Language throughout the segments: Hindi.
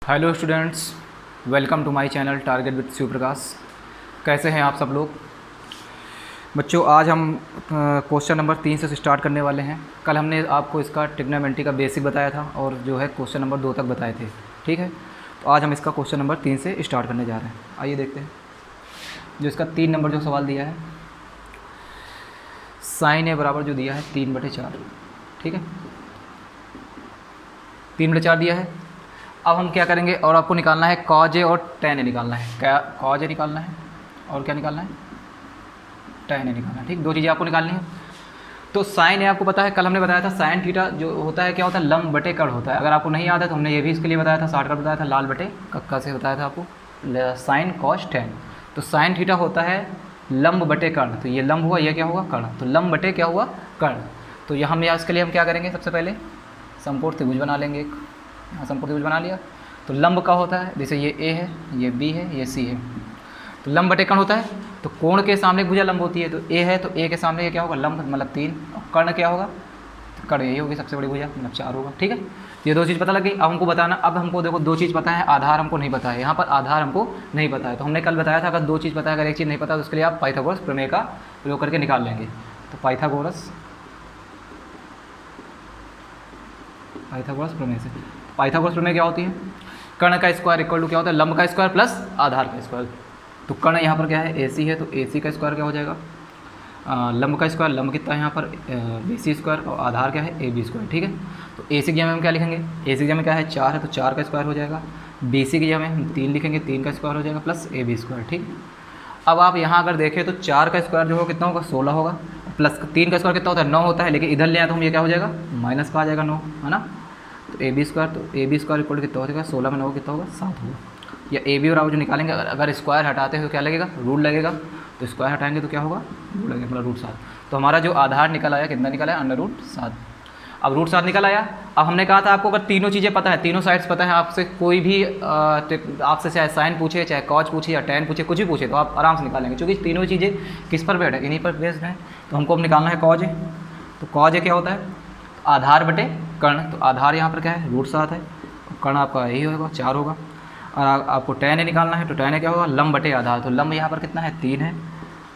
Hello students, welcome to my channel target with Shiv Prakash. कैसे हैं आप सब लोग बच्चों? आज हम क्वेश्चन नंबर 3 से स्टार्ट करने वाले हैं। कल हमने आपको इसका ट्रिग्नोमेट्री का बेसिक बताया था और जो है क्वेश्चन नंबर 2 तक बताए थे, ठीक है। तो आज हम इसका क्वेश्चन नंबर 3 से स्टार्ट करने जा रहे हैं। आइए देखते हैं जो इसका 3 नंबर जो सवाल दिया है, साइन ए बराबर जो दिया है 3/4, ठीक है, 3/4 दिया है। अब हम क्या करेंगे, और आपको निकालना है कॉज ए और टेन ए निकालना है। क्या कॉज ए निकालना है और क्या निकालना है, टेन ए निकालना है, ठीक। दो चीज़ें आपको निकालनी है। तो साइन ए आपको पता है, कल हमने बताया था साइन थीटा जो होता है क्या होता है, लंब बटे कर्ण होता है। अगर आपको नहीं याद है तो हमने ये भी इसके लिए बताया था, शॉर्टकट बताया था, लाल बटे कक्का से बताया था आपको, साइन कॉस टेन। तो साइन थीटा होता है लंब बटे कर्ण, तो ये लंब हुआ, ये क्या हुआ, कर्ण। तो लंब बटे क्या हुआ, कर्ण। तो यहाँ हम इसके लिए हम क्या करेंगे, सबसे पहले समकोण त्रिभुज बना लेंगे एक। यहाँ समकोण त्रिभुज बना लिया। तो लंब का होता है, जैसे ये ए है, ये बी है, ये सी है, तो लंब बटे कर्ण होता है। तो कोण के सामने एक भुजा लंब होती है, तो ए है, तो ए के सामने ये क्या होगा, लंब, मतलब 3। और कर्ण क्या होगा, तो कर्ण यही होगी सबसे बड़ी भुजा, मतलब 4 होगा, ठीक है। ये दो चीज़ पता लग गई। अब हमको बताना, अब हमको देखो दो चीज़ पता है, आधार हमको नहीं पता है। यहाँ पर आधार हमको नहीं पता है। तो हमने कल बताया था अगर दो चीज़ पता है, अगर एक चीज़ नहीं पता तो उसके लिए आप पाइथागोरस प्रमेय का प्रयोग करके निकाल लेंगे। तो पाइथागोरस प्रमेय से, पाइथागोरस प्रमेय क्या होती है, कर्ण का स्क्वायर इक्वल टू क्या होता है, लंब का स्क्वायर प्लस आधार का स्क्वायर। तो कर्ण यहाँ पर क्या है, AC है, तो AC का स्क्वायर क्या हो जाएगा, लंब का स्क्वायर, लंब कितना है यहाँ पर BC स्क्वायर, और आधार क्या है AB स्क्वायर, ठीक है। तो AC की जगह में हम क्या लिखेंगे, AC की जगह में क्या है 4 है, तो 4 का स्क्वायर हो जाएगा। BC की जगह में हम 3 लिखेंगे, 3 का स्क्वायर हो जाएगा, प्लस AB स्क्वायर, ठीक। अब आप यहाँ अगर देखें तो 4 का स्क्वायर जो होगा कितना होगा, 16 होगा, प्लस 3 का स्क्वायर कितना होता है, 9 होता है। लेकिन इधर ले आए तो हम ये क्या हो जाएगा, माइनस का आ जाएगा 9, है ना। तो AB स्क्वायर, तो AB स्क्वायर इक्वल कितना हो जाएगा, 16 में 9 कितना होगा, 7 होगा। या AB और आप जो निकालेंगे, अगर स्क्वायर हटाते हैं तो क्या लगेगा, रूट लगेगा। तो स्क्वायर हटाएंगे तो क्या होगा, रूट लगेगा, मतलब √7। तो हमारा जो आधार निकल आया, कितना निकला है, √7। अब √7 निकल आया। अब हमने कहा था आपको अगर तीनों चीज़ें पता है, तीनों साइड्स पता है, आपसे कोई भी आपसे चाहे साइन पूछे, चाहे कॉज पूछे, या टेन पूछे, कुछ भी पूछे, तो आप आराम से निकालेंगे, क्योंकि तीनों चीज़ें किस पर बेस्ड है, इन्हीं पर बेस्ड है। तो हमको अब निकालना है कॉज ए। तो कॉज ए क्या होता है, आधार बटे कर्ण। तो आधार यहाँ पर क्या है, √7 है, कर्ण आपका यही होगा, 4 होगा। और आपको टेन ए निकालना है, तो टेन ए क्या होगा, लंब बटे आधार। तो लंब यहाँ पर कितना है, 3 है,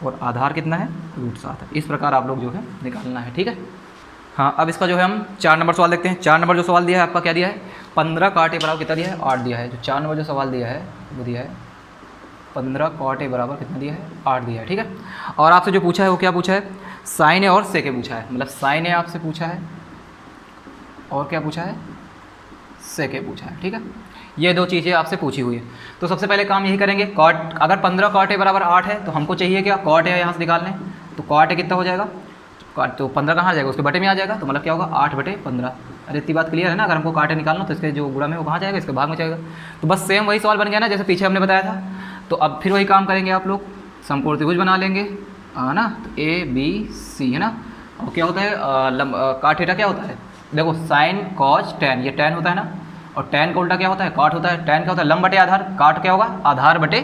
और आधार कितना है, √7 है। इस प्रकार आप लोग जो है निकालना है, ठीक है। हाँ, अब इसका जो है हम 4 नंबर सवाल देखते हैं। 4 नंबर जो सवाल दिया है आपका क्या दिया है, 15 cot a बराबर कितना दिया है, 8 दिया है। जो 4 नंबर जो सवाल दिया है वो दिया है 15 cot a बराबर कितना दिया है, 8 दिया है, ठीक है। और आपसे जो पूछा है वो क्या पूछा है, साइन ए और सेक ए पूछा है, मतलब साइन ए आपसे पूछा है और क्या पूछा है, सेक ए पूछा है, ठीक है। ये दो चीज़ें आपसे पूछी हुई है। तो सबसे पहले काम यही करेंगे, कॉट, अगर 15 cot a बराबर 8 है तो हमको चाहिए क्या, cot a यहाँ से निकाल लें। तो cot a कितना हो जाएगा, तो 15 कहाँ आ जाएगा, उसके बटे में आ जाएगा, तो मतलब क्या होगा, 8/15। अरे इतनी बात क्लियर है ना। अगर हमको cot a निकालना तो इसके जो गुणा में वो कहाँ जाएगा, इसके भाग में जाएगा। तो बस सेम वही सवाल बन गया ना जैसे पीछे हमने बताया था। तो अब फिर वही काम करेंगे आप लोग, समकोण त्रिभुज बना लेंगे, है ना। तो ABC है ना। और क्या होता है, cot थीटा क्या होता है, देखो साइन कॉज टेन, ये टेन होता है ना, और टेन का उल्टा क्या होता है, कॉट होता है। टेन क्या होता है, लंब बटे आधार, काट क्या होगा, आधार बटे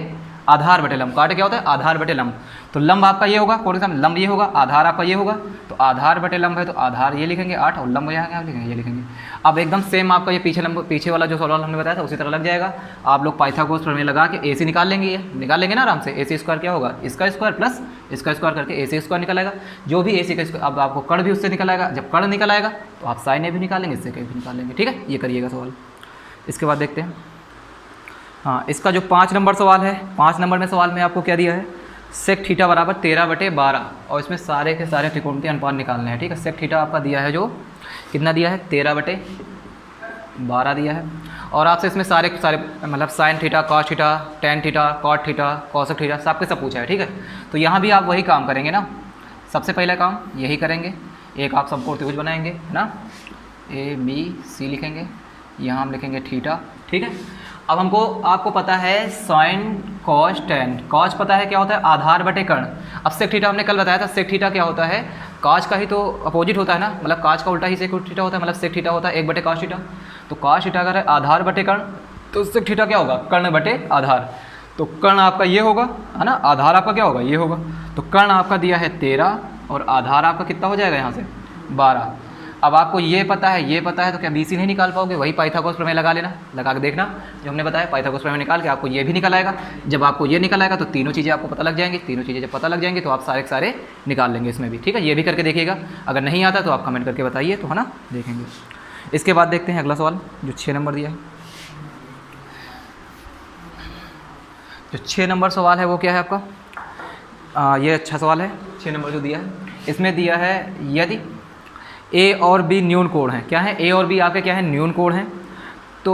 लंब। काट क्या होता है, आधार बटे लंब। तो लंब आपका ये होगा, कोण के सामने लंब ये होगा, आधार आपका ये होगा। तो आधार बटे लंब है, तो आधार ये लिखेंगे 8, और लंब यहाँ क्या लिखेंगे, ये लिखेंगे। अब एकदम सेम आपका ये पीछे वाला जो सवाल हमने बताया था उसी तरह लग जाएगा। आप लोग पाइथागोरस प्रमेय लगा के AC निकाल लेंगे, ये निकाल लेंगे ना आराम से। AC स्क्वायर क्या होगा, इसका स्क्वायर प्लस इसका स्क्वायर करके AC स्क्वायर निकल आएगा। जो भी AC का स्क्वायर, अब आपको कर्ण भी उससे निकल आएगा। जब कर्ण निकल आएगा तो आप साइन ए भी निकालेंगे, इससे भी निकाल लेंगे, ठीक है। ये करिएगा सवाल। इसके बाद देखते हैं, हाँ, इसका जो 5 नंबर सवाल है, 5 नंबर में सवाल में आपको क्या दिया है, सेक थीटा बराबर 13/12, और इसमें सारे के सारे त्रिकोणमितीय अनुपात निकालने हैं, ठीक है। सेक थीटा आपका दिया है जो कितना दिया है, 13/12 दिया है। और आपसे इसमें सारे मतलब sine theta, cos theta, tan theta, cot theta, cosec theta, सबके सब पूछा है, ठीक है। तो यहाँ भी आप वही काम करेंगे ना, सबसे पहला काम यही करेंगे। एक आप समकोण त्रिभुज बनाएंगे, है ना, ABC लिखेंगे, यहाँ हम लिखेंगे थीटा, ठीक है। अब हमको आपको पता है साइन कॉस टेन, कॉस पता है क्या होता है, आधार बटे कर्ण। अब सेक थीटा हमने कल बताया था, सेक थीटा क्या होता है, कॉस का ही तो अपोजिट होता है ना, मतलब कॉस का उल्टा ही सेक थीटा होता है, मतलब सेक थीटा होता है 1/cos थीटा। तो cos थीटा अगर है आधार बटे कर्ण, तो सेक थीटा क्या होगा, कर्ण बटे आधार। तो कर्ण आपका ये होगा, है ना, आधार आपका क्या होगा, ये होगा। तो कर्ण आपका दिया है 13, और आधार आपका कितना हो जाएगा यहाँ से 12। अब आपको ये पता है तो क्या BC नहीं निकाल पाओगे? वही पाइथागोरस प्रमेय लगा लेना, लगा के देखना जो हमने बताया, पाइथागोरस प्रमेय निकाल के आपको ये भी निकल आएगा। जब आपको ये निकल आएगा तो तीनों चीज़ें आपको पता लग जाएंगी, तीनों चीज़ें जब पता लग जाएंगी तो आप सारे के सारे निकाल लेंगे इसमें भी, ठीक है। ये भी करके देखिएगा, अगर नहीं आता तो आप कमेंट करके बताइए, तो है ना, देखेंगे। इसके बाद देखते हैं अगला सवाल जो 6 नंबर दिया है। जो 6 नंबर सवाल है वो क्या है आपका, ये अच्छा सवाल है। 6 नंबर जो दिया है, इसमें दिया है यदि A और B न्यून कोण है, क्या है, A और B आपके क्या है, न्यून कोण है। तो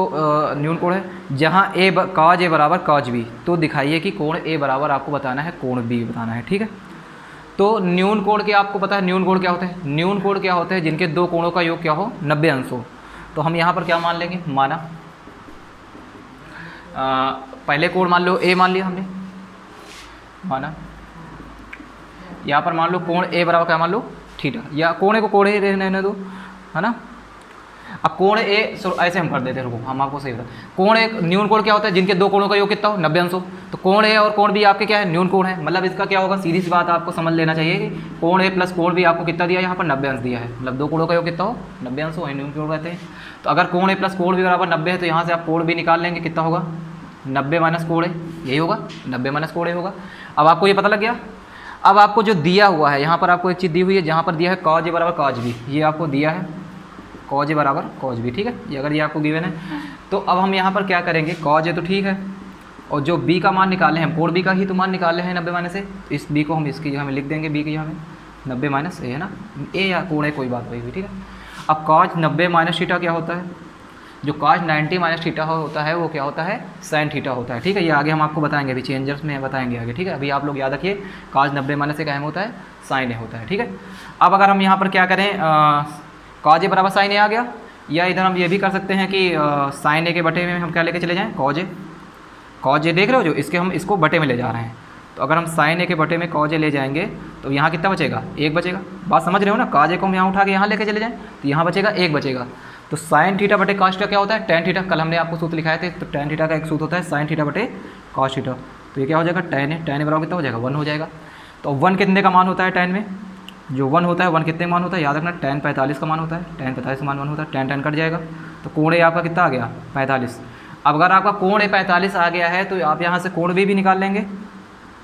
न्यून कोण है जहाँ cos A बराबर cos B, तो दिखाइए कि कोण A बराबर आपको बताना है, कोण B बताना है, ठीक है। तो न्यून कोण के आपको पता है न्यून कोण क्या होते हैं, न्यून कोण क्या होते हैं, जिनके दो कोणों का योग क्या हो 90 अंश हो। तो हम यहाँ पर क्या मान लेंगे, माना पहले कोण मान लो A मान लिया हमने, माना यहाँ पर मान लो कोण A बराबर क्या मान लो थीटा, या कोण A को कोण A रहने दो, है ना। अब कोण A ऐसे हम कर देते हैं, रुको हम आपको सही बता, कोण A न्यून कोण क्या होता है, जिनके दो कोणों का योग कितना हो 90 अंश हो। तो कोण A और कोण B आपके क्या है, न्यून कोण है। मतलब इसका क्या होगा, सीधी सी बात आपको समझ लेना चाहिए कि कोण A प्लस कोण B आपको कितना दिया है, यहाँ पर 90 अंश दिया है। मतलब दो कोणों का योग कितना हो 90 अंश हो, न्यून कोण कहते हैं। तो अगर कोण A प्लस कोण B बराबर 90 है तो यहाँ से आप कोण B निकाल लेंगे, कितना होगा 90 माइनस कोण A, यही होगा 90 माइनस कोण A होगा। अब आपको ये पता लग गया। अब आपको जो दिया हुआ है यहाँ पर आपको एक चीज़ दी हुई है, जहाँ पर दिया है cos A बराबर cos B, ये आपको दिया है cos A बराबर cos B, ठीक है। ये अगर ये आपको गिवन है तो अब हम यहाँ पर क्या करेंगे, cos A तो ठीक है, और जो B का मान निकाले हैं, कोण B का ही तो मान निकाले हैं 90 माइनस A, इस B को हम इसकी जगह में लिख देंगे, B की जगह में 90 माइनस A, है ना, A या कोण A कोई बात वही हुई, ठीक है। अब cos 90 माइनस थीटा क्या होता है, जो cos 90 माइनस थीटा होता है वो क्या होता है, sin थीटा होता है, ठीक है। ये आगे हम आपको बताएंगे, अभी चेंजर्स में बताएंगे आगे, ठीक है। अभी आप लोग याद रखिए cos 90 माइनस से क्या होता है, sin A होता है, ठीक है। अब अगर हम यहाँ पर क्या करें, cos A बराबर sin A आ गया, या इधर हम ये भी कर सकते हैं कि sin A के बटे में हम क्या लेके चले जाएँ, cos A देख रहे हो जो, इसके हम इसको बटे में ले जा रहे हैं। तो अगर हम sin A के बटे में cos A ले जाएंगे तो यहाँ कितना बचेगा, 1 बचेगा। बात समझ रहे हो ना, cos A को हम यहाँ उठा के यहाँ लेके चले जाएँ तो यहाँ बचेगा 1 बचेगा। तो sin थीटा बटे cos थीटा क्या होता है, tan थीटा। कल हमने आपको सूत्र लिखाए थे, तो tan थीटा का एक सूत्र होता है sin थीटा बटे cos थीटा। तो ये क्या हो जाएगा, tan A बराबर कितना हो जाएगा, 1 हो जाएगा। तो 1 कितने का मान होता है tan में, जो 1 होता है 1 कितने का मान होता है, याद रखना tan 45 का मान होता है, tan 45 का मान 1 होता है, tan कट जाएगा। तो कोण A आपका कितना आ गया 45। अब अगर आपका कोण A 45 आ गया है तो आप यहाँ से कोण B भी निकाल लेंगे,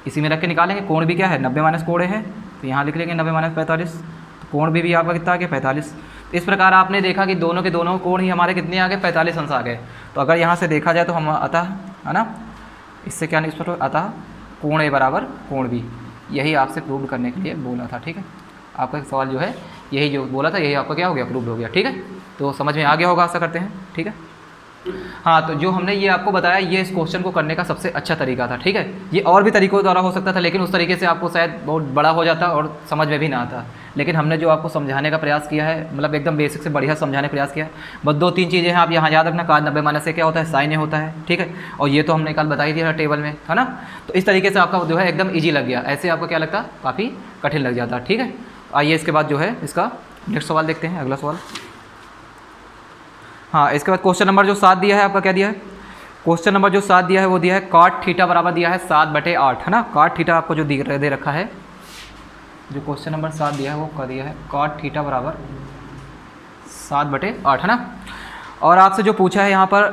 इसी में रख के निकालेंगे। कोण B क्या है, 90 माइनस कोण A है, तो यहाँ लिख लेंगे 90 माइनस 45। तो कोण B भी आपका कितना आ गया 45। इस प्रकार आपने देखा कि दोनों के दोनों कोण ही हमारे कितने आ गए, 45 अंश आ गए। तो अगर यहाँ से देखा जाए तो हम अतः, है ना, इससे क्या निष्पन्न हो, अतः कोण A बराबर कोण B, यही आपसे प्रूव करने के लिए बोला था, ठीक है। आपका सवाल जो है यही जो बोला था, यही आपका क्या हो गया, प्रूव हो गया, ठीक है। तो समझ में आ गया होगा, आशा करते हैं, ठीक है। हाँ, तो जो हमने ये आपको बताया, ये इस क्वेश्चन को करने का सबसे अच्छा तरीका था, ठीक है। ये और भी तरीकों द्वारा हो सकता था, लेकिन उस तरीके से आपको शायद बहुत बड़ा हो जाता और समझ में भी ना आता। लेकिन हमने जो आपको समझाने का प्रयास किया है, मतलब एकदम बेसिक से बढ़िया समझाने का प्रयास किया है। बस 2-3 चीज़ें हैं आप यहाँ याद रखना, cos 90 माइनस से क्या होता है, sin A होता है, ठीक है। और ये तो हमने कल बताई दिया टेबल में, है ना। तो इस तरीके से आपका जो है एकदम ईजी लग गया, ऐसे आपको क्या लगता, काफ़ी कठिन लग जाता, ठीक है। आइए इसके बाद जो है इसका नेक्स्ट सवाल देखते हैं, अगला सवाल। हाँ, इसके बाद क्वेश्चन नंबर जो 7 दिया है आपका, क्या दिया है, क्वेश्चन नंबर जो 7 दिया है वो दिया है cot थीटा बराबर दिया है 7/8, है ना। cot थीटा आपको जो दे रखा है, जो क्वेश्चन नंबर 7 दिया है वो क्या दिया है, cot थीटा बराबर 7/8, है ना। और आपसे जो पूछा है यहाँ पर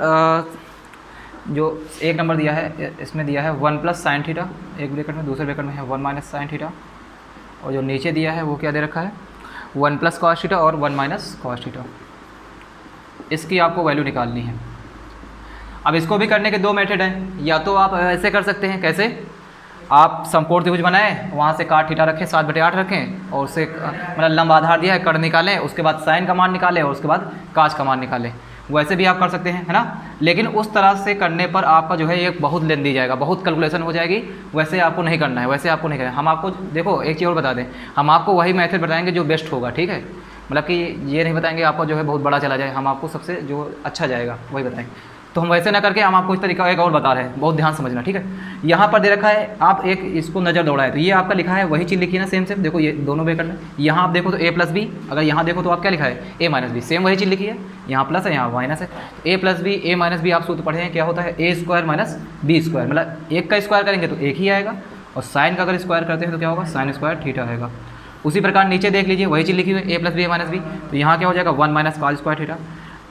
जो 1 नंबर दिया है, इसमें दिया है 1 प्लस साइन थीटा, एक ब्रैकेट में, दूसरे ब्रैकेट में है 1 माइनस साइन थीटा। और जो नीचे दिया है वो क्या दे रखा है, 1 प्लस कॉस थीटा और 1 माइनस कॉस थीटा। इसकी आपको वैल्यू निकालनी है। अब इसको भी करने के 2 मेथड हैं, या तो आप ऐसे कर सकते हैं, कैसे, आप समकोण त्रिभुज बनाएं, वहाँ से cot थीटा रखें 7/8 रखें, और उससे मतलब लंब आधार दिया है, कर्ण निकालें, उसके बाद साइन का मान निकालें, और उसके बाद काश का मान निकालें। वैसे भी आप कर सकते हैं, है ना। लेकिन उस तरह से करने पर आपका जो है ये बहुत लेंथ दी जाएगा, बहुत कैलकुलेशन हो जाएगी। वैसे आपको नहीं करना है, वैसे आपको नहीं करना है। हम आपको देखो एक चीज़ और बता दें, हम आपको वही मेथड बताएंगे जो बेस्ट होगा, ठीक है। मतलब कि ये नहीं बताएंगे आपको जो है बहुत बड़ा चला जाए, हम आपको सबसे जो अच्छा जाएगा वही बताएंगे। तो हम वैसे ना करके हम आपको इस तरीका एक और बता रहे हैं, बहुत ध्यान समझना, ठीक है। यहाँ पर दे रखा है, आप एक इसको नज़र दौड़ाए तो ये आपका लिखा है वही चीज़ लिखी है ना, सेम सेम। देखो ये दोनों ब्रैकेट में, यहाँ आप देखो तो a प्लस बी, अगर यहाँ देखो तो आप क्या लिखा है a माइनस बी, सेम वही चीज़ लिखी है, यहाँ प्लस है यहाँ माइनस है। a plus B a minus B आप सूत्र पढ़े हैं, क्या होता है a square minus B square, मतलब 1 का स्क्वायर करेंगे तो 1 ही आएगा, और साइन का अगर स्क्वायर करते हैं तो क्या होगा, साइन स्क्वायर थीटा आएगा। उसी प्रकार नीचे देख लीजिए वही चीज़ लिखी हुई है a plus B minus B, तो यहाँ क्या हो जाएगा 1 माइनस कॉस स्क्वायर थीटा।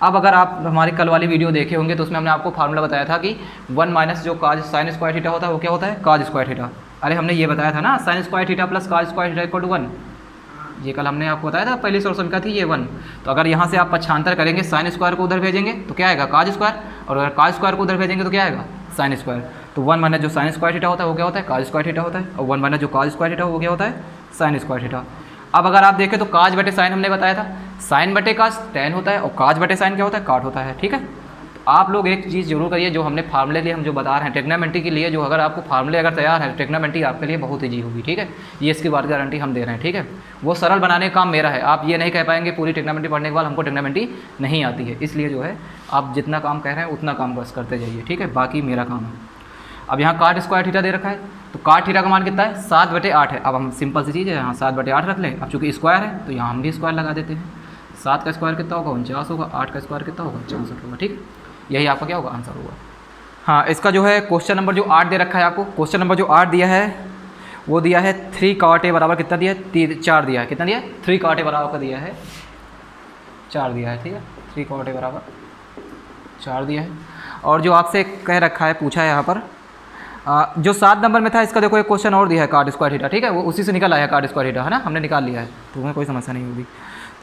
अब अगर आप हमारी कल वाली वीडियो देखे होंगे तो उसमें हमने आपको फार्मूला बताया था कि 1 माइनस जो काज साइन स्क्वायर थीटा होता है वो क्या होता है काज स्क्वायर थीटा। अरे हमने ये बताया था ना sine square theta plus cos square theta equal to 1, ये कल हमने आपको बताया था पहली सोर्स का थी ये 1। तो अगर यहाँ से आप पक्षांतर करेंगे साइन स्क्वायर को उधर भेजेंगे तो क्या आएगा काज स्क्वायर, और अगर काज स्क्वायर को उधर भेजेंगे तो क्या आएगा साइन स्क्वायर। तो 1 माइनस जो साइन स्क्वायर थीटा होता है वो क्या होता है काज स्क्वायर थीटा होता है, और 1 माइनस जो काज स्क्वायर थीटा वो क्या होता है साइन स्क्वायर थीटा। अब अगर आप देखें तो काज बटे साइन हमने बताया था, साइन बटे काज टेन होता है और काज बटे साइन क्या होता है काट होता है, ठीक है। तो आप लोग एक चीज़ जरूर करिए, जो हमने फार्मूले लिए हम जो बता रहे हैं ट्रिग्नोमेट्री के लिए, जो अगर आपको फार्मूले अगर तैयार है ट्रिग्नोमेट्री आपके लिए बहुत ईजी होगी, ठीक है। ये इसकी बात गारंटी हम दे रहे हैं, ठीक है। वो सरल बनाने का काम मेरा है, आप ये नहीं कह पाएंगे पूरी ट्रिग्नोमेट्री पढ़ने के बाद हमको ट्रिग्नोमेट्री नहीं आती है, इसलिए जो है आप जितना काम कह रहे हैं उतना काम बस करते जाइए, ठीक है, बाकी मेरा काम है। अब यहाँ काट स्क्वायर थीटा दे रखा है, तो काट थीटा का मान कितना है 7/8 है। अब हम सिंपल सी चीज़ है यहाँ 7/8 रख लें, अब चूँकि स्क्वायर है तो यहाँ हम भी स्क्वायर लगा देते हैं। 7 का स्क्वायर कितना होगा 49 होगा, 8 का स्क्वायर कितना होगा 64 होगा, ठीक। यही आपका क्या होगा आंसर होगा। हाँ, इसका जो है क्वेश्चन नंबर जो 8 दे रखा है आपको, क्वेश्चन नंबर जो 8 दिया है वो दिया है 3 cot A बराबर कितना दिया है 4 दिया है, कितना दिया है 3 cot A बराबर का दिया है 4 दिया है, ठीक है। 3 cot A बराबर 4 दिया है। और जो आपसे कह रखा है पूछा है यहाँ पर जो 7 नंबर में था इसका देखो एक क्वेश्चन और दिया है काट स्क्वायर थीटा, ठीक है, वो उसी से निकल आया काट स्क्वायर थीटा, है ना, हमने निकाल लिया है तो उसमें कोई समस्या नहीं होगी।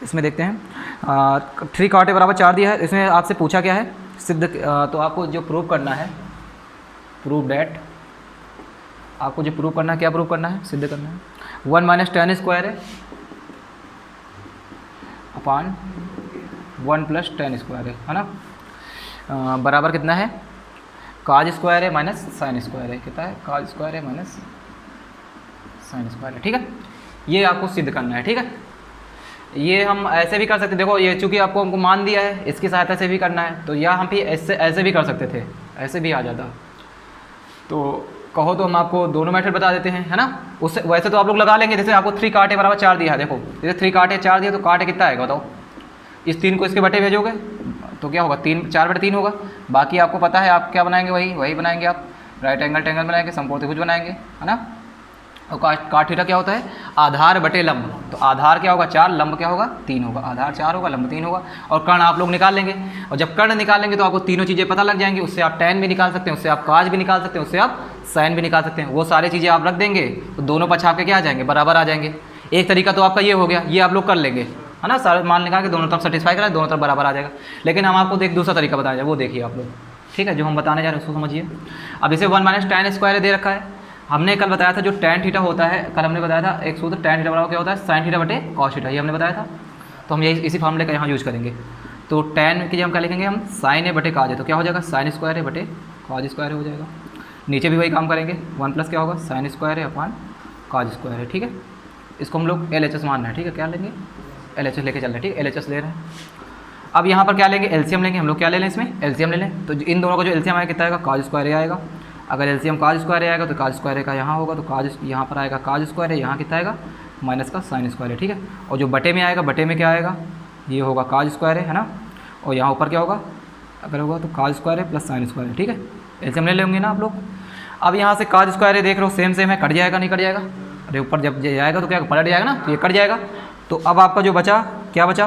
इसमें देखते हैं 3 cot A बराबर 4 दिया है, इसमें आपसे पूछा क्या है सिद्ध, तो आपको जो प्रूव करना है प्रूव डैट, आपको जो प्रूव करना है क्या प्रूव करना है सिद्ध करना है 1 माइनस tan स्क्वायर है अपान 1 प्लस tan स्क्वायर है ना, बराबर कितना है काज स्क्वायर है माइनस साइन स्क्वायर है, कितना है काज स्क्वायर है माइनस साइन स्क्वायर है, ठीक है। ये आपको सिद्ध करना है, ठीक है। ये हम ऐसे भी कर सकते, देखो ये चूंकि आपको हमको मान दिया है इसकी सहायता से भी करना है, तो या हम भी ऐसे भी कर सकते थे, ऐसे भी आ जाता। तो कहो तो हम आपको दोनों मेथड बता देते हैं, है ना। उससे वैसे तो आप लोग लगा लेंगे, जैसे आपको 3 cot A बराबर 4 दिया है, देखो जैसे 3 cot A 4 दिया तो cot A कितना आएगा बताओ, इस 3 को इसके बटे भेजोगे तो क्या होगा 4/3 होगा। बाकी आपको पता है आप क्या बनाएंगे, वही बनाएंगे, आप राइट एंगल ट्रायंगल बनाएंगे, समकोण त्रिभुज बनाएंगे, है ना। और काट थीटा क्या होता है आधार बटे लंब, तो आधार क्या होगा 4, लंब क्या होगा 3 होगा, आधार 4 होगा लंब 3 होगा। और कर्ण आप लोग निकाल लेंगे, और जब कर्ण निकालेंगे तो आपको तीनों चीज़ें पता लग जाएंगी, उससे आप tan भी निकाल सकते हैं, उससे आप काज भी निकाल सकते हैं, उससे आप साइन भी निकाल सकते हैं। वो सारी चीज़ें आप रख देंगे तो दोनों पक्ष आपके क्या आ जाएंगे बराबर आ जाएंगे। एक तरीका तो आपका ये हो गया, ये आप लोग कर लेंगे, है ना, सारे मान निकाल के दोनों तरफ सेटिस्फाई करा दोनों तरफ बराबर आ जाएगा। लेकिन हम आपको एक दूसरा तरीका बताया जाए, वो देखिए आप लोग, ठीक है, जो हम बताने जा रहे हैं उसको समझिए। अब इसे 1 माइनस tan स्क्वायर दे रखा है, हमने कल बताया था जो tan थीटा होता है, कल हमने बताया था एक सूत्र tan थीटा बराबर क्या होता है साइन थीटा बटे कॉस थीटा, ये हमने बताया था। तो हम यही इसी फार्मूले का यहाँ यूज करेंगे। तो tan की जगह हम क्या लिखेंगे हम साइन है बटे काज है, तो क्या हो जाएगा साइन स्क्वायर है बटे काज स्क्वायर हो जाएगा। नीचे भी वही काम करेंगे, 1 प्लस क्या होगा साइन स्क्वायर है अपान काज स्क्वायर है, ठीक है। इसको हम लोग LHS मान रहे हैं, ठीक है, क्या लेंगे LHS लेके चल रहे हैं, ठीक है, LHS ले रहे हैं। अब यहाँ पर क्या लेंगे एलसीएम लेंगे हम लोग, क्या ले लें इसमें एलसीएम ले लें। तो इन दोनों का जो एलसीएम आएगा कितना आएगा काज स्क्वायर ए आएगा। अगर एलसीएम काज स्क्वायर ए आएगा तो काज स्क्वायर ए का यहाँ होगा, तो काज यहाँ पर आएगा काज स्क्वायर है, यहाँ कितना आएगा माइनस का साइन स्क्वायर है, ठीक है। और जो बटे में आएगा, बटे में क्या आएगा ये होगा काज स्क्वायर है ना, और यहाँ ऊपर क्या होगा अगर होगा तो काज स्क्वायर है प्लस साइन स्क्वायर है, ठीक है। एलसीएम ले लेंगे ना आप लोग। अब यहाँ से काज स्क्वायर है देख रहे हो सेम है, कट जाएगा नहीं कट जाएगा, अरे ऊपर जब जाएगा तो क्या पलट जाएगा ना, तो ये कट जाएगा। तो अब आपका जो बचा क्या बचा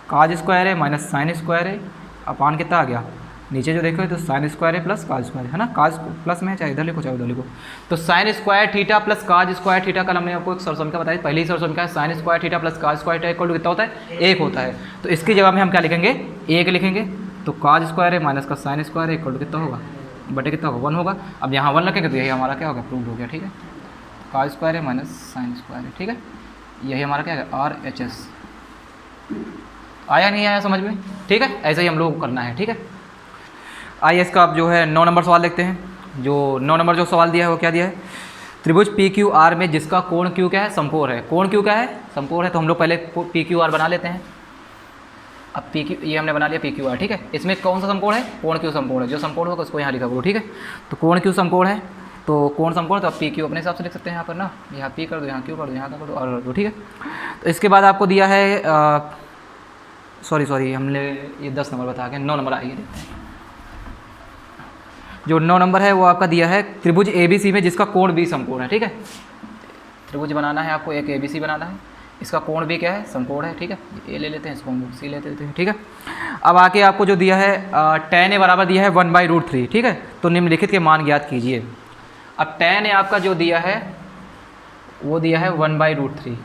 काज स्क्वायर है माइनस साइन स्क्वायर है अपान कितना आ गया नीचे जो देखो तो साइन स्क्वायर है प्लस काज स्क्वायर है ना, काज प्लस में चाहे इधर लिखो चाहे उधर लिखो। तो sign square theta plus cos square theta कल हमने आपको एक सरसमका बताई, पहली ही सरसमका है sine square theta plus cos square theta equal to कितना होता है 1 होता है। तो इसकी जगह में हम क्या लिखेंगे 1 लिखेंगे। तो काज स्क्वायर है माइनस का साइन स्क्वायर है इक्वल टू कितना होगा बटे कितना होगा 1 होगा। अब यहाँ 1 रखेंगे तो यही हमारा क्या होगा प्रूव हो गया, ठीक है। काज स्क्वायर है माइनस साइन स्क्वायर है, ठीक है, यही हमारा क्या है RHS। आया नहीं आया समझ में, ठीक है, ऐसे ही हम लोग को करना है, ठीक है। आइए इसका आप जो है 9 नंबर सवाल देखते हैं। जो 9 नंबर जो सवाल दिया है वो क्या दिया है त्रिभुज PQR में जिसका कोण Q क्या है समकोण है, कोण Q क्या है समकोण है। तो हम लोग पहले PQR बना लेते हैं। अब PQ ये हमने बना लिया PQR, ठीक है। इसमें कौन सा समकोण है कोण Q समकोण है, जो समकोण होगा उसको यहाँ लिखा करो, ठीक है। तो कोण Q समकोण है, तो कोण समकोण तो आप PQ अपने हिसाब से लिख सकते हैं यहाँ पर ना, यहाँ P कर दो यहाँ Q कर दो यहाँ कर दो और दो, ठीक है। तो इसके बाद आपको दिया है सॉरी हमने ये 10 नंबर बता के 9 नंबर आइए देखते हैं। जो 9 नंबर है वो आपका दिया है त्रिभुज ABC में जिसका कोण B समकोण है, ठीक है। त्रिभुज बनाना है आपको, एक ABC बनाना है, इसका कोण भी क्या है, समकोण है, ठीक है, ए ले लेते हैं, इसको हम सी ले लेते हैं, ठीक है। अब आके आपको जो दिया है tan A बराबर दिया है 1/√3, ठीक है, तो निम्नलिखित के मान ज्ञात कीजिए। अब tan A आपका जो दिया है वो दिया है 1/√3।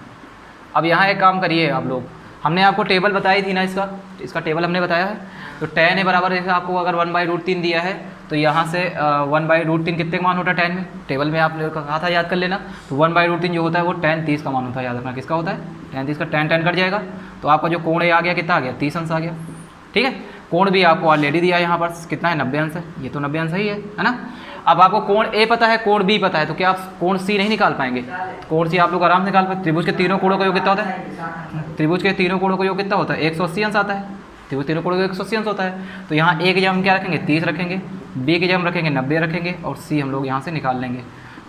अब यहाँ एक काम करिए आप लोग, हमने आपको टेबल बताई थी ना, इसका टेबल हमने बताया है। तो tan A बराबर जैसे आपको अगर 1/√3 दिया है तो यहाँ से 1/√3 कितने का मान होता है tan में, टेबल में आपने कहा था याद कर लेना। तो 1/√3 जो होता है वो tan 30 का मान होता है, याद रखना किसका होता है, tan 30 का। tan कट जाएगा तो आपका जो कोण आ गया कितना आ गया, 30 अंश आ गया, ठीक है। कोण भी आपको ऑलरेडी दिया है यहाँ पर कितना है, 90 अंश है, ये तो 90 अंश ही है ना। अब आपको कोण A पता है, कोण B पता है, तो क्या आप कोण C नहीं निकाल पाएंगे? कोण C आप लोग आराम से निकाल पाए। त्रिभुज के तीनों कोणों का योग कितना होता है, त्रिभुज के तीनों कोणों का योग कितना होता है, 180 अंश आता है, त्रिभुज तीनों कोणों का 180 अंश होता है। तो यहाँ A की जगह हम क्या रखेंगे, 30 रखेंगे, B की जगह हम रखेंगे 90 रखेंगे, और C हम लोग यहाँ से निकाल लेंगे।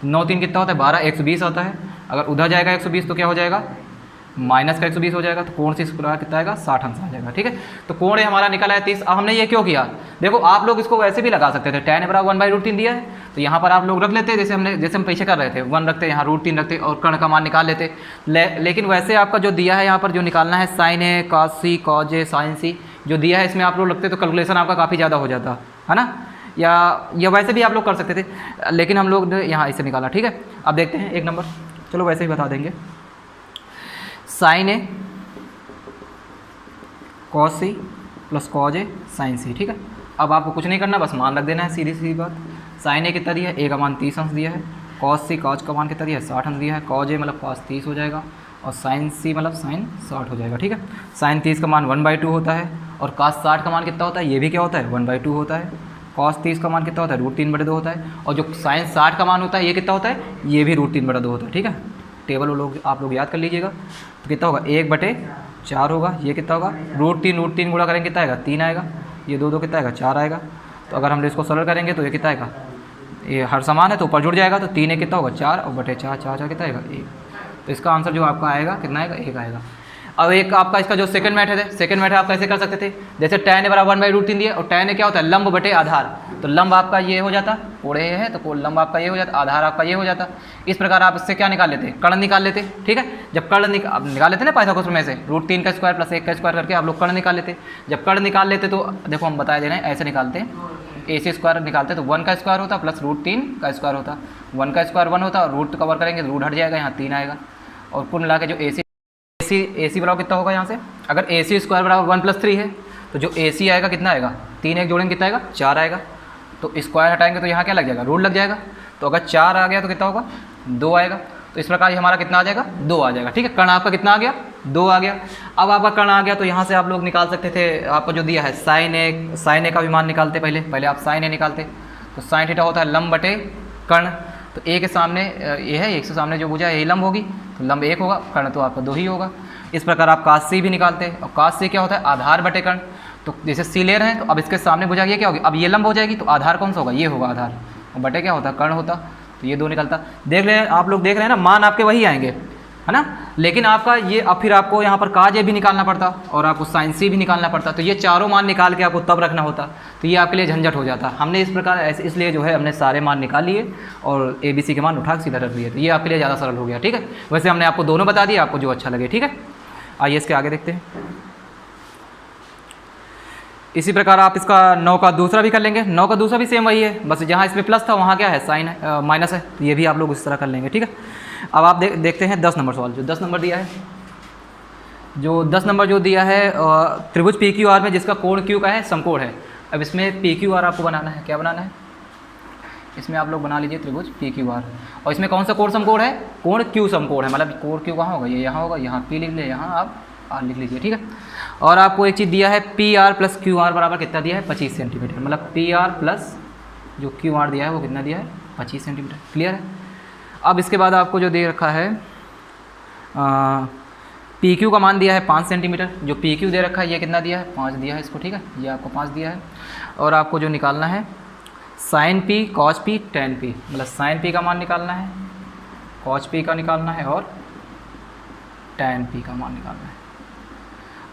9 3 कितना होता है, 12, 120 होता है। अगर उधर जाएगा 120 तो क्या हो जाएगा, माइनस का 120 हो जाएगा, तो कोण से इस प्रकार कितना आएगा, 60 अंश आ जाएगा, ठीक है। तो कोण हमारा निकला है 30। अब हमने ये क्यों किया, देखो आप लोग इसको वैसे भी लगा सकते थे, tan बराबर 1/√3 दिया है तो यहाँ पर आप लोग रख लेते, जैसे हम पीछे कर रहे थे, 1 रखते, यहाँ √3 रखते और कर्ण का मान निकाल लेते। लेकिन वैसे आपका जो दिया है यहाँ पर जो निकालना है sin A cos C cos A sin C जो दिया है, इसमें आप लोग रखते तो कैलकुलेशन आपका काफ़ी ज़्यादा हो जाता है ना, या वैसे भी आप लोग कर सकते थे, लेकिन हम लोग ने यहाँ इसे निकाला, ठीक है। अब देखते हैं एक नंबर, चलो वैसे ही बता देंगे, sin A cos C plus cos A sin C, ठीक है। अब आपको कुछ नहीं करना, बस मान रख देना है, सीधी सी बात। sin A कितना दिया है, A का मान 30 अंश दिया है, cos C cos का मान कितना दिया है, 60 अंश दिया है, cos A मतलब cos 30 हो जाएगा, और sin C मतलब sin 60 हो जाएगा, ठीक है। sin 30 का मान 1/2 होता है, और cos 60 का मान कितना होता है, ये भी क्या होता है, 1/2 होता है। cos 30 का मान कितना होता है, √3/2 होता है, और जो sin 60 का मान होता है ये कितना होता है, ये भी √3/2 होता है, ठीक है। टेबल लोग आप लोग याद कर लीजिएगा। तो कितना होगा, 1/4 होगा, ये कितना होगा, √3 गुणा करेंगे कितना आएगा, 3 आएगा, ये 2 कितना आएगा, 4 आएगा। तो अगर हम इसको सरल करेंगे तो ये कितना आएगा, ये हर समान है तो ऊपर जुड़ जाएगा, तो 3 कितना होगा, 4, और बटे 4 4 कितना आएगा, 1। तो इसका आंसर जो आपका आएगा कितना आएगा, 1 आएगा। अब एक आपका इसका जो सेकंड मेथड है, सेकंड मेथड आप कैसे कर सकते थे, जैसे tan A बराबर 1/√3 दिया, और tan A क्या होता है, लंब बटे आधार। तो लंब आपका ये हो जाता, कोण A है तो लंब आपका ये हो जाता, आधार आपका ये हो जाता। इस प्रकार आप इससे क्या निकाल लेते, कर्ण निकाल लेते, ठीक है। जब कर्ण निकाल लेते ना पाइथागोरस में से, √3 का स्क्वायर प्लस 1 का स्क्वायर करके आप लोग कर्ण निकाल लेते। जब कर्ण निकाल लेते तो देखो हम बता दे रहे हैं, ऐसे निकालते हैं, AC स्क्वायर निकालते तो 1 का स्क्वायर होता प्लस √3 का स्क्वायर होता, 1 का स्क्वायर 1 होता, और रूट कवर करेंगे तो रूट हट जाएगा, यहाँ 3 आएगा। और कुल मिला के जो AC बराबर कितना होगा, यहाँ से अगर AC स्क्वायर बराबर 1 + 3 है तो जो AC आएगा कितना आएगा, 3 1 जोड़ेंगे कितना आएगा, 4 आएगा। तो स्क्वायर हटाएंगे तो यहाँ क्या लग जाएगा, रूट लग जाएगा। तो अगर 4 आ गया तो कितना होगा, 2 आएगा। तो इस प्रकार हमारा कितना आ जाएगा, 2 आ जाएगा, ठीक है। कर्ण आपका कितना आ गया, 2 आ गया। अब आपका कर्ण आ गया तो यहाँ से आप लोग निकाल सकते थे, आपको जो दिया है sin A का भी मान निकालते, पहले आप sin A निकालते। तो sin थीटा होता है लंब बटे कर्ण। तो A के सामने ये है, 1 से सामने जो भुजा है यही लंब होगी, तो लंब 1 होगा, कर्ण तो आपका 2 ही होगा। इस प्रकार आप cos C भी निकालते हैं, और cos C क्या होता है, आधार बटे कर्ण। तो जैसे C ले रहे हैं तो अब इसके सामने भुजा ये क्या होगी, अब ये लंब हो जाएगी, तो आधार कौन सा होगा, ये होगा आधार, और बटे क्या होता है, कर्ण होता। तो ये 2 निकलता। देख रहे हैं आप लोग, देख रहे हैं ना, मान आपके वही आएंगे, है ना। लेकिन आपका ये अब फिर आपको यहाँ पर cos A भी निकालना पड़ता, और आपको sin C भी निकालना पड़ता। तो ये चारों मान निकाल के आपको तब रखना होता, तो ये आपके लिए झंझट हो जाता। हमने इस प्रकार ऐसे इसलिए जो है हमने सारे मान निकाल लिए और ABC के मान उठा के सीधा रख लिए, तो ये आपके लिए ज़्यादा सरल हो गया, ठीक है। वैसे हमने आपको दोनों बता दिया, आपको जो अच्छा लगे, ठीक है। आइए इसके आगे देखते हैं। इसी प्रकार आप इसका 9 का दूसरा भी कर लेंगे। 9 का दूसरा भी सेम वही है, बस जहाँ इसमें प्लस था वहाँ क्या है, साइन माइनस है। तो ये भी आप लोग इस तरह कर लेंगे, ठीक है। अब आप देखते हैं 10 नंबर सवाल, जो 10 नंबर दिया है, जो 10 नंबर जो दिया है त्रिभुज PQR में जिसका कोण Q का है, समकोण है। अब इसमें PQR आपको बनाना है, क्या बनाना है, इसमें आप लोग बना लीजिए त्रिभुज PQR। और इसमें कौन सा कोण समकोण है, कोण Q समकोण है, मतलब कोण Q कहाँ होगा, ये यहाँ होगा, यहाँ P लिख ले, यहाँ आप R लिख लीजिए, ठीक है। और आपको एक चीज़ दिया है, PR + QR बराबर कितना दिया है, 25 सेंटीमीटर, मतलब PR प्लस जो QR दिया है वो कितना दिया है, 25 सेंटीमीटर। क्लियर है। अब इसके बाद आपको जो दे रखा है PQ का मान दिया है 5 सेंटीमीटर, जो PQ दे रखा है ये कितना दिया है, 5 दिया है इसको, ठीक है, ये आपको 5 दिया है। और आपको जो निकालना है sin P cos P tan P, मतलब sin P का मान निकालना है, cos P का निकालना है, और tan P का मान निकालना है।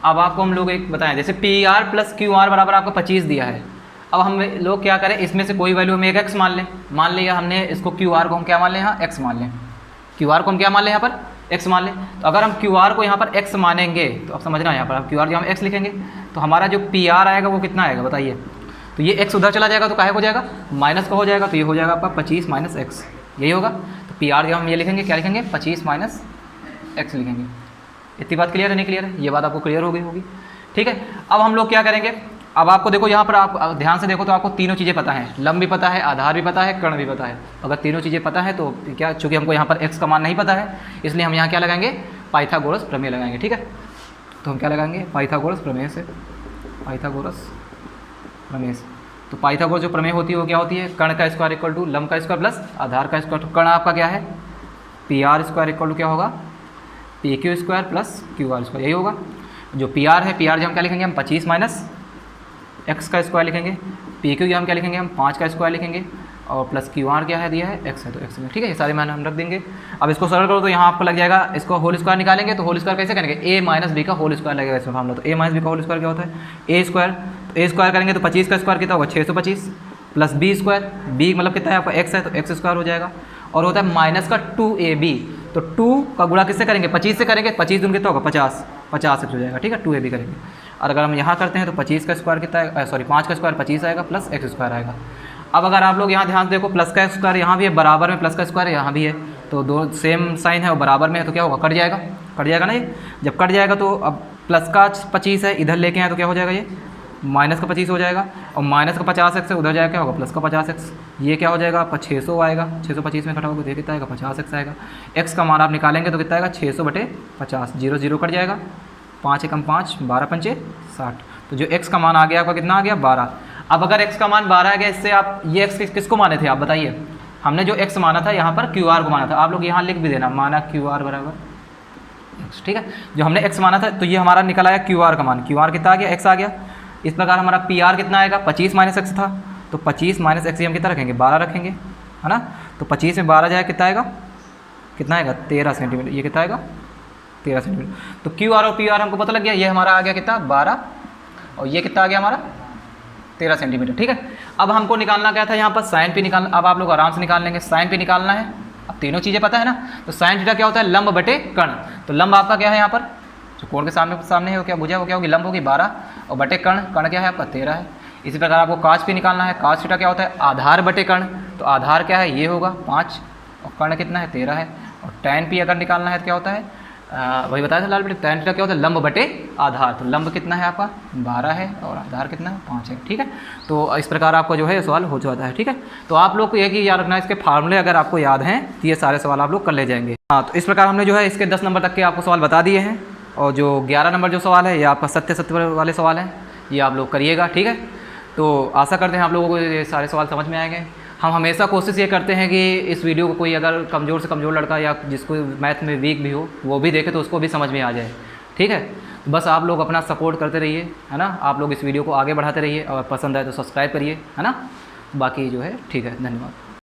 अब आपको हम लोग एक बताएं, जैसे PR + QR बराबर आपको 25 दिया है। अब हम लोग क्या करें, इसमें से कोई वैल्यू हम एक x मान लें, मान लिया हमने इसको, QR को हम क्या मान लें, यहाँ x मान लें, QR को हम क्या मान लें यहाँ पर x मान लें। तो अगर हम QR को यहाँ पर x मानेंगे तो अब समझना यहाँ पर हम QR जो हम x लिखेंगे तो हमारा जो PR आएगा वो कितना आएगा बताइए। तो ये x उधर चला जाएगा तो काहे हो जाएगा, माइनस का हो जाएगा, तो ये हो जाएगा आपका 25 माइनस x, यही होगा। तो PR जो हम ये लिखेंगे क्या लिखेंगे, 25 माइनस x लिखेंगे। इतनी बात क्लियर है, नहीं क्लियर है, ये बात आपको क्लियर हो गई होगी, ठीक है। अब हम लोग क्या करेंगे, अब आपको देखो यहाँ पर आप ध्यान से देखो तो आपको तीनों चीज़ें पता है, लंब भी पता है, आधार भी पता है, कर्ण भी पता है। अगर तीनों चीज़ें पता है तो क्या, चूँकि हमको यहाँ पर x का मान नहीं पता है इसलिए हम यहाँ क्या लगाएंगे, पाइथागोरस प्रमेय लगाएंगे, ठीक है। तो हम क्या लगाएंगे, पाइथागोरस प्रमेय से, पाइथागोरस प्रमेय से। तो पाइथागोरस जो प्रमेय होती है वो क्या होती है, कर्ण का स्क्वायर इक्वल टू लंब का स्क्वायर प्लस आधार का स्क्वायर। तो कर्ण आपका क्या है, PR स्क्वायर इक्वल टू क्या होगा, PQ square plus QR square, यही होगा। जो PR है, PR जो हम क्या लिखेंगे, हम 25 माइनस x का स्क्वायर लिखेंगे, PQ हम क्या लिखेंगे, हम 5 का स्क्वायर लिखेंगे, और प्लस QR क्या है दिया है, x है तो x में, ठीक है। ये सारे मान हम रख देंगे। अब इसको सरल करो तो यहाँ आपको लग जाएगा, इसको होल स्क्वायर निकालेंगे तो होल स्क्वायर कैसे करेंगे, a माइनस b का होल स्क्वायर लगेगा इसमें फॉर्मूला। तो a माइनस b का होल स्क्वायर क्या होता है, a स्क्वायर। तो a स्क्वायर करेंगे तो 25 का स्क्वायर कितना होगा, 625 प्लस b स्क्वायर, b मतलब कितना है आपका x है तो x स्क्वायर हो जाएगा, और होता है माइनस का 2ab। तो 2 का गुणा किससे करेंगे, 25 से करेंगे, 25 दून कितना होगा 50, 50 हो जाएगा, ठीक है, 2ab करेंगे। और अगर हम यहाँ करते हैं तो 25 का स्क्वायर कितना है, सॉरी 5 का स्क्वायर 25 आएगा प्लस x स्क्वायर आएगा। अब अगर आप लोग यहाँ ध्यान से देखो, प्लस का स्क्वायर यहाँ भी है, बराबर में प्लस का स्क्वायर यहाँ भी है, तो दो सेम साइन है और बराबर में है तो क्या होगा, कट जाएगा, कट जाएगा ना ये। जब कट जाएगा तो अब प्लस का 25 है इधर लेके आए तो क्या हो जाएगा, ये माइनस का 25 हो जाएगा, और माइनस का 50x है उधर जाएगा क्या होगा, प्लस का 50x। ये क्या हो जाएगा आपका 600 आएगा, 625 में कटा होगा तो ये कितना आएगा 50x आएगा। x का मान आप निकालेंगे तो कितना आएगा 600/50, 0 0 कट जाएगा, 5 एकम 5, 12 पंचे 60। तो जो x का मान आ गया आपका कितना आ गया 12। अब अगर x का मान 12 आ गया, इससे आप ये x किसको माने थे आप बताइए, हमने जो x माना था यहाँ पर QR को माना था, आप लोग यहाँ लिख भी देना, माना QR बराबर x, ठीक है। जो हमने x माना था तो ये हमारा निकल आया QR का मान, QR कितना आ गया, x आ गया। इस प्रकार हमारा PR कितना आएगा, 25 माइनस x था, तो 25 माइनस x हम कितना रखेंगे, 12 रखेंगे, है ना। तो 25 में 12 जाए कितना आएगा, कितना आएगा 13 सेंटीमीटर, ये कितना आएगा 13 सेंटीमीटर। तो QR और PR हमको पता लग गया, ये हमारा आ गया कितना 12, और ये कितना आ गया हमारा 13 सेंटीमीटर, ठीक है। अब हमको निकालना क्या था यहाँ पर, साइन पे निकालना। अब आप लोग आराम से निकाल लेंगे, साइन पे निकालना है। अब तीनों चीज़ें पता है ना, तो साइन थीटा क्या होता है, लंब बटे कर्ण। तो लंब आपका क्या है यहाँ पर, जो कोण के सामने है वो क्या भुजा, वो क्या होगी, लंब होगी 12, और बटे कर्ण, कर्ण क्या है आपका 13 है। इसी प्रकार आपको काज पे निकालना है, काज थीटा क्या होता है, आधार बटे कर्ण। तो आधार क्या है, ये होगा 5, और कर्ण कितना है 13 है। और टैन पी अगर निकालना है तो क्या होता है, वही बताया था लाल बेटे, टैन थीटा क्या होता है, लंब बटे आधार। तो लंब कितना है आपका 12 है, और आधार कितना है 5 है, ठीक है। तो इस प्रकार आपका जो है सवाल हो जाता है, ठीक है। तो आप लोग को एक ही याद रखना है, इसके फार्मूले अगर आपको याद हैं तो ये सारे सवाल आप लोग कर ले जाएंगे। हाँ, तो इस प्रकार हमने जो है इसके 10 नंबर तक के आपको सवाल बता दिए हैं, और जो 11 नंबर जो सवाल है ये आपका सत्य वाले सवाल हैं, ये आप लोग करिएगा, ठीक है। तो आशा करते हैं आप लोगों को ये सारे सवाल समझ में आएंगे। हम हमेशा कोशिश ये करते हैं कि इस वीडियो को कोई अगर कमज़ोर से कमज़ोर लड़का या जिसको मैथ में वीक भी हो वो भी देखे तो उसको भी समझ में आ जाए, ठीक है। तो बस आप लोग अपना सपोर्ट करते रहिए, है ना। आप लोग इस वीडियो को आगे बढ़ाते रहिए, और पसंद आए तो सब्सक्राइब करिए, है ना। बाकी जो है ठीक है, धन्यवाद।